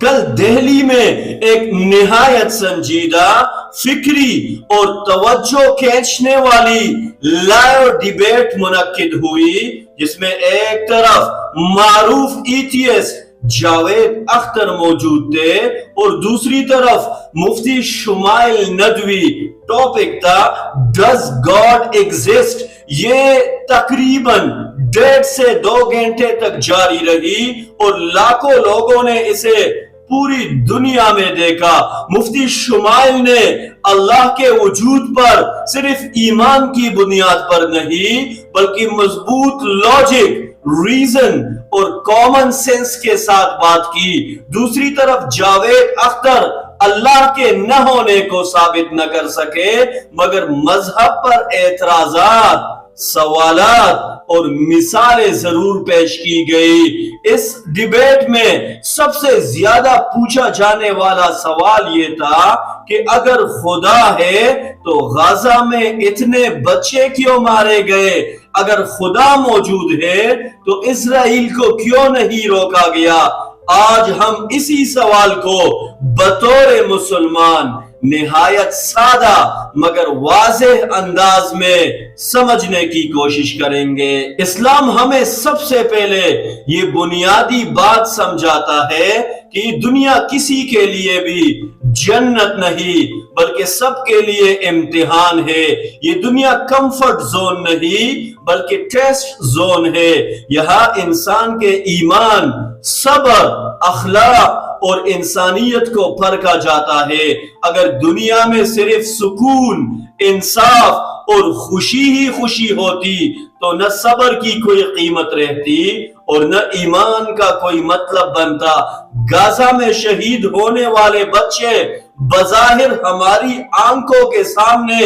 کل دہلی میں ایک نہایت سنجیدہ فکری اور توجہ کھینچنے والی لائیو ڈیبیٹ منعقد ہوئی، جس میں ایک طرف معروف ایتھیسٹ جاوید اختر موجود تھے اور دوسری طرف مفتی شمائل ندوی۔ ٹاپک تھا ڈز گاڈ ایگزسٹ۔ یہ تقریباً 1.5 سے 2 گھنٹے تک جاری رہی اور لاکھوں لوگوں نے اسے پوری دنیا میں دیکھا۔ مفتی شمائل نے اللہ کے وجود پر صرف ایمان کی بنیاد پر نہیں بلکہ مضبوط لاجک، ریزن اور کامن سینس کے ساتھ بات کی۔ دوسری طرف جاوید اختر اللہ کے نہ ہونے کو ثابت نہ کر سکے مگر مذہب پر اعتراضات، سوالات اور مثالیں ضرور پیش کی گئی۔ اس ڈیبیٹ میں سب سے زیادہ پوچھا جانے والا سوال یہ تھا کہ اگر خدا ہے تو غزہ میں اتنے بچے کیوں مارے گئے؟ اگر خدا موجود ہے تو اسرائیل کو کیوں نہیں روکا گیا؟ آج ہم اسی سوال کو بطور مسلمان نہایت سادہ مگر واضح انداز میں سمجھنے کی کوشش کریں گے۔ اسلام ہمیں سب سے پہلے یہ بنیادی بات سمجھاتا ہے کہ دنیا کسی کے لیے بھی جنت نہیں بلکہ سب کے لیے امتحان ہے۔ یہ دنیا کمفرٹ زون نہیں بلکہ ٹیسٹ زون ہے۔ یہاں انسان کے ایمان، صبر، اخلاق اور انسانیت کو پرکھا جاتا ہے۔ اگر دنیا میں صرف سکون، انصاف اور خوشی ہی خوشی ہوتی تو نہ صبر کی کوئی قیمت رہتی اور نہ ایمان کا کوئی مطلب بنتا۔ غزہ میں شہید ہونے والے بچے بظاہر ہماری آنکھوں کے سامنے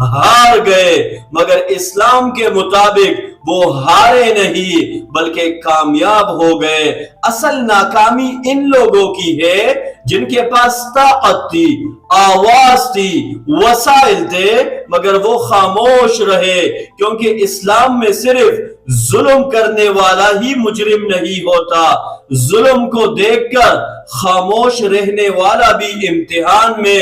ہار گئے مگر اسلام کے مطابق وہ ہارے نہیں بلکہ کامیاب ہو گئے۔ اصل ناکامی ان لوگوں کی ہے جن کے پاس طاقت تھی، آواز تھی، وسائل تھے مگر وہ خاموش رہے، کیونکہ اسلام میں صرف ظلم کرنے والا ہی مجرم نہیں ہوتا، ظلم کو دیکھ کر خاموش رہنے والا بھی امتحان میں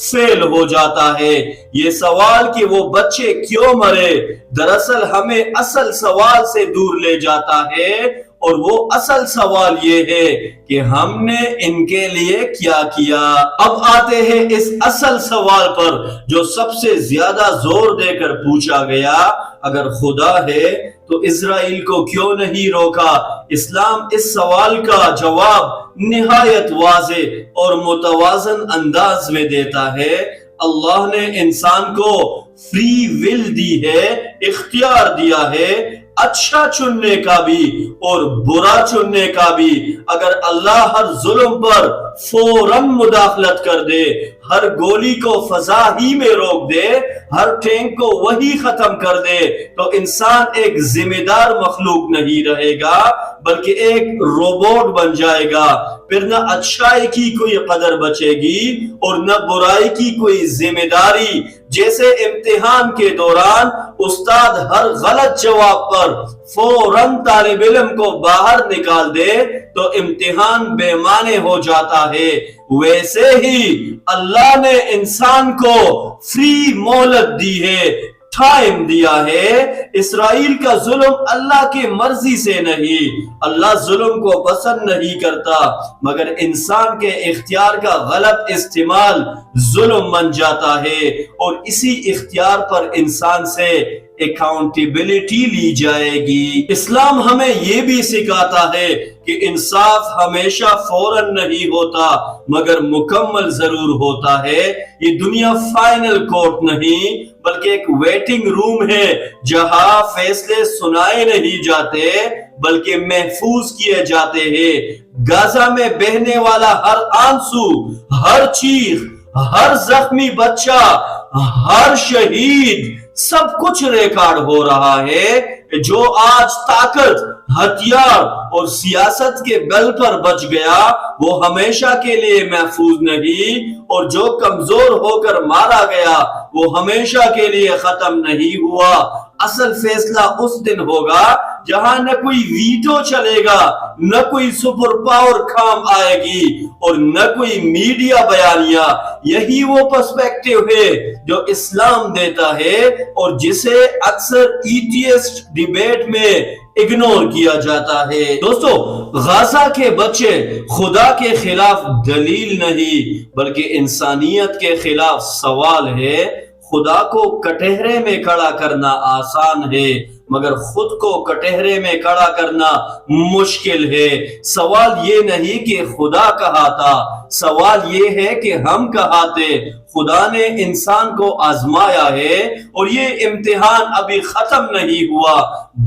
فیل ہو جاتا ہے۔ یہ سوال کہ وہ بچے کیوں مرے دراصل ہمیں اصل سوال سے دور لے جاتا ہے، اور وہ اصل سوال یہ ہے کہ ہم نے ان کے لیے کیا کیا۔ اب آتے ہیں اس اصل سوال پر جو سب سے زیادہ زور دے کر پوچھا گیا، اگر خدا ہے تو اسرائیل کو کیوں نہیں روکا؟ اسلام اس سوال کا جواب نہایت واضح اور متوازن انداز میں دیتا ہے۔ اللہ نے انسان کو فری ول دی ہے، اختیار دیا ہے، اچھا چننے کا بھی اور برا چننے کا بھی۔ اگر اللہ ہر ظلم پر فوراً مداخلت کر دے، ہر گولی کو فضا ہی میں روک دے، ہر ٹینک کو وہی ختم کر دے تو انسان ایک ذمہ دار مخلوق نہیں رہے گا بلکہ ایک روبوٹ بن جائے گا۔ پھر نہ اچھائی کی کوئی قدر بچے گی اور نہ برائی کی کوئی ذمہ داری۔ جیسے امتحان کے دوران استاد ہر غلط جواب پر فوراً طالب علم کو باہر نکال دے تو امتحان بے معنی ہو جاتا ہے، ویسے ہی اللہ نے انسان کو فری مہلت دی ہے، ٹائم دیا ہے۔ اسرائیل کا ظلم اللہ کی مرضی سے نہیں، اللہ ظلم کو پسند نہیں کرتا مگر انسان کے اختیار کا غلط استعمال ظلم بن جاتا ہے، اور اسی اختیار پر انسان سے اکاؤنٹیبلٹی لی جائے گی۔ اسلام ہمیں یہ بھی سکھاتا ہے کہ انصاف ہمیشہ فوراً نہیں ہوتا مگر مکمل ضرور ہوتا ہے۔ یہ دنیا فائنل کورٹ نہیں بلکہ ایک ویٹنگ روم ہے جہاں فیصلے سنائے نہیں جاتے بلکہ محفوظ کیے جاتے ہیں۔ غزہ میں بہنے والا ہر آنسو، ہر چیخ، ہر زخمی بچہ، ہر شہید، سب کچھ ریکارڈ ہو رہا ہے۔ جو آج طاقت ہتھیار اور سیاست کے بل پر بچ گیا وہ ہمیشہ کے لیے محفوظ نہیں، اور جو کمزور ہو کر مارا گیا وہ ہمیشہ کے لیے ختم نہیں ہوا۔ اصل فیصلہ اس دن ہوگا جہاں نہ کوئی ویٹو چلے گا، نہ کوئی سپر پاور کام آئے گی، اور نہ کوئی میڈیا بیانیہ۔ یہی وہ پرسپیکٹو ہے جو اسلام دیتا ہے اور جسے اکثر ایتھیسٹ ڈیبیٹ میں اگنور کیا جاتا ہے۔ دوستو، غزہ کے بچے خدا کے خلاف دلیل نہیں بلکہ انسانیت کے خلاف سوال ہے۔ خدا کو کٹہرے میں کھڑا کرنا آسان ہے مگر خود کو کٹہرے میں کھڑا کرنا مشکل ہے۔ سوال یہ نہیں کہ خدا کہا تھا، سوال یہ ہے کہ ہم کہا تھے۔ خدا نے انسان کو آزمایا ہے اور یہ امتحان ابھی ختم نہیں ہوا۔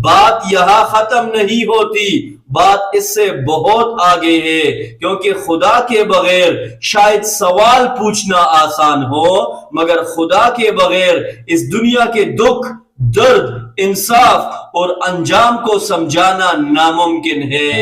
بات یہاں ختم نہیں ہوتی، بات اس سے بہت آگے ہے، کیونکہ خدا کے بغیر شاید سوال پوچھنا آسان ہو مگر خدا کے بغیر اس دنیا کے دکھ، درد، انصاف اور انجام کو سمجھانا ناممکن ہے۔